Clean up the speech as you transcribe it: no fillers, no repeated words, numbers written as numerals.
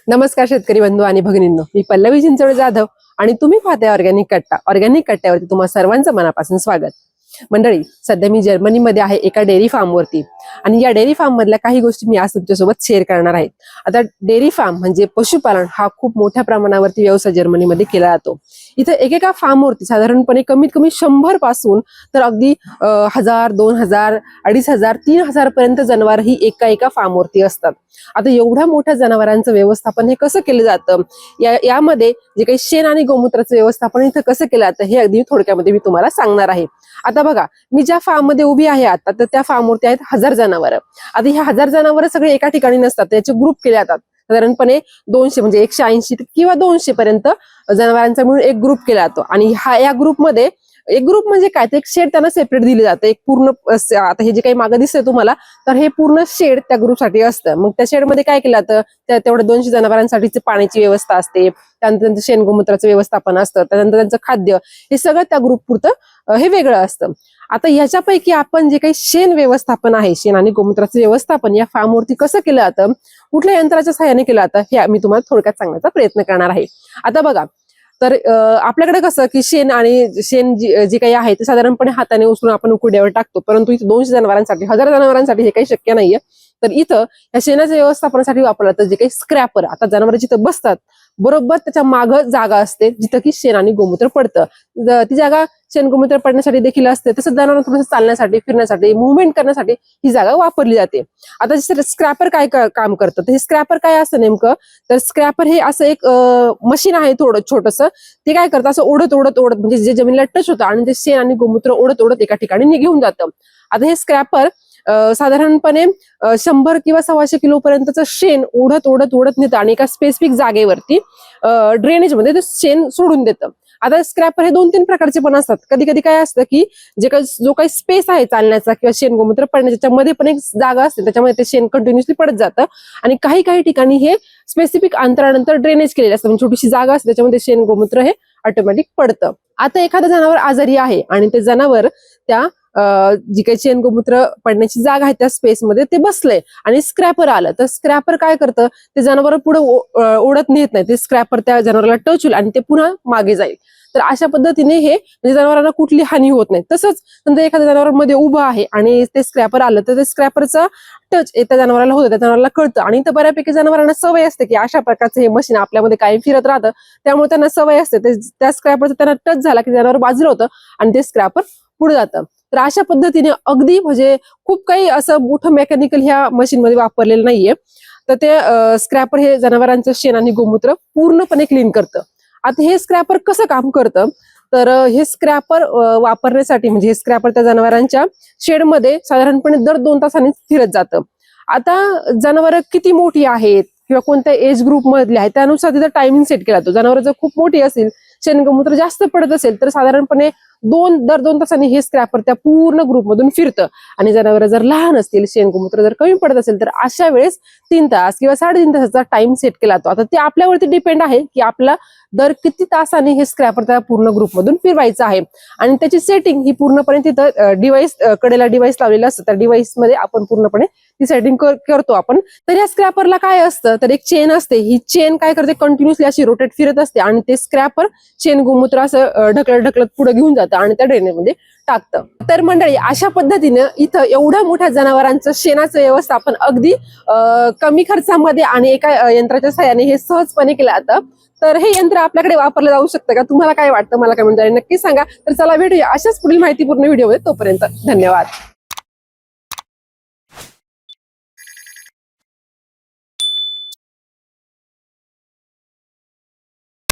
नमस्कार शेतकरी बंधू आणि भगिनींनो, मी पल्लवी चिंचवडे जाधव आणि तुम्ही पाहताय ऑर्गॅनिक कट्टा. ऑर्गॅनिक कट्ट्यावरती तुम्हा सर्वांचं मनापासून स्वागत. मंडळी, सध्या मी जर्मनीमध्ये आहे एका डेअरी फार्म वरती आणि या डेअरी फार्म मधल्या काही गोष्टी मी आज तुमच्यासोबत शेअर करणार आहे. आता डेअरी फार्म म्हणजे पशुपालन हा खूप मोठ्या प्रमाणावरती व्यवसाय जर्मनीमध्ये केला जातो. इथे एकेका फार्म वरती साधारणपणे कमीत कमी 100 पासून तर अगदी 1000, 2000, 2500, 3000 पर्यंत जनावर ही एका फार्म वरती असतात. आता एवढ्या मोठ्या जनावरांचं व्यवस्थापन हे कसं केलं जातं, यामध्ये जे काही शेण आणि गोमूत्राचं व्यवस्थापन इथं कसं केलं जातं हे अगदी थोडक्यामध्ये मी तुम्हाला सांगणार आहे. आता बघा, मी ज्या फार्म मध्ये उभी आहे आता, तर त्या फार्म वरती आहेत 1000 जनावर. आता हे 1000 जनावर सगळे एका ठिकाणी नसतात, त्याचे ग्रुप केले जातात. साधारणपणे 200 म्हणजे 180 किंवा 200 पर्यंत जनावरांचा मिळून एक ग्रुप केला जातो. आणि या ग्रुपमध्ये एक ग्रुप म्हणजे काय, तर एक शेड त्यांना सेपरेट दिले जातं. एक पूर्ण आता हे जे काही मागे दिसतंय तुम्हाला, तर हे पूर्ण शेड त्या ग्रुपसाठी असतं. मग त्या शेडमध्ये काय केलं जातं, त्या तेवढ्या 200 जनावरांसाठीची पाण्याची व्यवस्था असते, त्यानंतर त्यांचं शेण गोमूत्राचं व्यवस्थापन असतं, त्यानंतर त्यांचं खाद्य, हे सगळं त्या ग्रुप पुरतं हे वेगळं असतं. आता ह्याच्यापैकी आपण जे काही शेण व्यवस्थापन आहे, शेण आणि गोमूत्राचं व्यवस्थापन या फार्मवरती कसं केलं जातं, कुठल्या यंत्राच्या सहाय्याने केलं जातं, हे मी तुम्हाला थोडक्यात सांगण्याचा प्रयत्न करणार आहे. आता बघा, तर आपल्याकडे कसं की शेण जे काही आहे ते साधारणपणे हाताने उचलून आपण उकुड्यावर टाकतो, परंतु इथे 200 जनावरांसाठी, 1000 जनावरांसाठी हे काही शक्य नाहीये. तर इथं या शेणाच्या व्यवस्थापनासाठी वापरलं जातं जे काही स्क्रॅपर. आता जनावर जिथं बसतात बरोबर त्याच्या मागं जागा असते जिथं की शेण आणि गोमूत्र पडतं. ती जागा शेण गोमूत्र पडण्यासाठी देखील असते, तसंच जनावर थोडंसं चालण्यासाठी, फिरण्यासाठी, मुवमेंट करण्यासाठी ही जागा वापरली जाते. आता स्क्रॅपर काय काम करतं, तर हे स्क्रॅपर काय असतं नेमकं, तर स्क्रॅपर हे असं एक मशीन आहे थोडं छोटंसं. ते काय करतं, असं ओढत म्हणजे जे जमिनीला टच होतं आणि ते शेण आणि गोमूत्र ओढत एका ठिकाणी घेऊन जातं. आता हे स्क्रॅपर साधारणपणे 100 किंवा 125 किलो पर्यंतचं शेण ओढत नेतं आणि एका स्पेसिफिक जागेवरती ड्रेनेज मध्ये ते शेण सोडून देतं. आता स्क्रॅपर हे 2-3 प्रकारचे पण असतात. कधी कधी काय असतं की जो काही स्पेस आहे चालण्याचा किंवा शेण गोमूत्र पडण्याच्या, त्याच्यामध्ये पण एक जागा असते, त्याच्यामध्ये ते शेण कंटिन्युअसली पडत जातं. आणि काही ठिकाणी हे स्पेसिफिक अंतरानंतर ड्रेनेज केलेलं असतं, म्हणजे छोटीशी जागा असते, त्याच्यामध्ये शेण गोमूत्र हे ऑटोमॅटिक पडतं. आता एखादं जनावर आजारी आहे आणि ते जनावर त्या जी काही शेण गोमूत्र पडण्याची जागा आहे त्या स्पेसमध्ये ते बसलंय आणि स्क्रॅपर आलं, तर स्क्रॅपर काय करतं, ते जनावर पुढे ओढत नेत नाही, ते स्क्रॅपर त्या जनावराला टच होईल आणि ते पुन्हा मागे जाईल. तर अशा पद्धतीने हे म्हणजे जनावरांना कुठली हानी होत नाही. तसंच नंतर एखाद्या जनावरांमध्ये उभं आहे आणि ते स्क्रॅपर आलं, तर ते स्क्रॅपरचा टच त्या जनावराला होतं, त्या जनावराला कळतं. आणि तर बऱ्यापैकी जनावरांना सवय असते की अशा प्रकारचं हे मशीन आपल्यामध्ये कायम फिरत राहतं, त्यामुळे त्यांना सवय असते त्या स्क्रॅपरचा त्यांना टच झाला की जनावर बाजूला होतं आणि ते स्क्रॅपर पुढे जातं. तर अशा पद्धतीने अगदी म्हणजे खूप काही असं मोठं मेकॅनिकल ह्या मशीन मध्ये वापरलेलं नाहीये. तर ते स्क्रॅपर हे जनावरांचं शेण आणि गोमूत्र पूर्णपणे क्लीन करतं. आता हे स्क्रॅपर कसं काम करतं, तर हे स्क्रॅपर वापरण्यासाठी म्हणजे हे स्क्रॅपर त्या जनावरांच्या शेडमध्ये साधारणपणे दर 2 तासांनी फिरत जातं. आता जनावर किती मोठी आहेत किंवा कोणत्या एज ग्रुप मधले आहेत त्यानुसार तिथं टायमिंग सेट केला जातो. जनावर जर खूप मोठी असेल, शेण गोमूत्र जास्त पडत असेल, तर साधारणपणे दर 2 तासांनी हे स्क्रॅपर त्या पूर्ण ग्रुपमधून फिरतं. आणि जनावर जर लहान असतील, शेण गोमूत्र जर कमी पडत असेल, तर अशा वेळेस 3 तास किंवा 3.5 तासाचा टाइम सेट केला जातो. आता ते आपल्यावरती डिपेंड आहे की आपला दर किती तासांनी हे स्क्रॅपर त्या पूर्ण ग्रुपमधून फिरवायचं आहे. आणि त्याची सेटिंग ही पूर्णपणे तिथं डिव्हाइस कडेला डिव्हाइस लावलेलं असतं, त्या डिव्हाइस मध्ये आपण पूर्णपणे ती सेटिंग करतो आपण. तर या स्क्रॅपरला काय असतं, तर एक चेन असते. ही चेन काय करते, कंटिन्युअसली अशी रोटेट फिरत असते आणि ते स्क्रॅपर शेण गोमूत्र असं ढकलत पुढे घेऊन जातं आणि त्या ड्रेनेजमध्ये टाकतं. तर मंडळी, अशा पद्धतीनं इथं एवढ्या मोठ्या जनावरांचं शेणाचं व्यवस्थापन अगदी कमी खर्चामध्ये आणि एका यंत्राच्या सहाय्याने हे सहजपणे केलं जातं. तर हे यंत्र आपल्याकडे वापरलं जाऊ शकतं का, तुम्हाला काय वाटतं मला कमेंटद्वारे नक्की सांगा. तर चला भेटूया अशाच पुढील माहितीपूर्ण व्हिडिओमध्ये. तोपर्यंत धन्यवाद.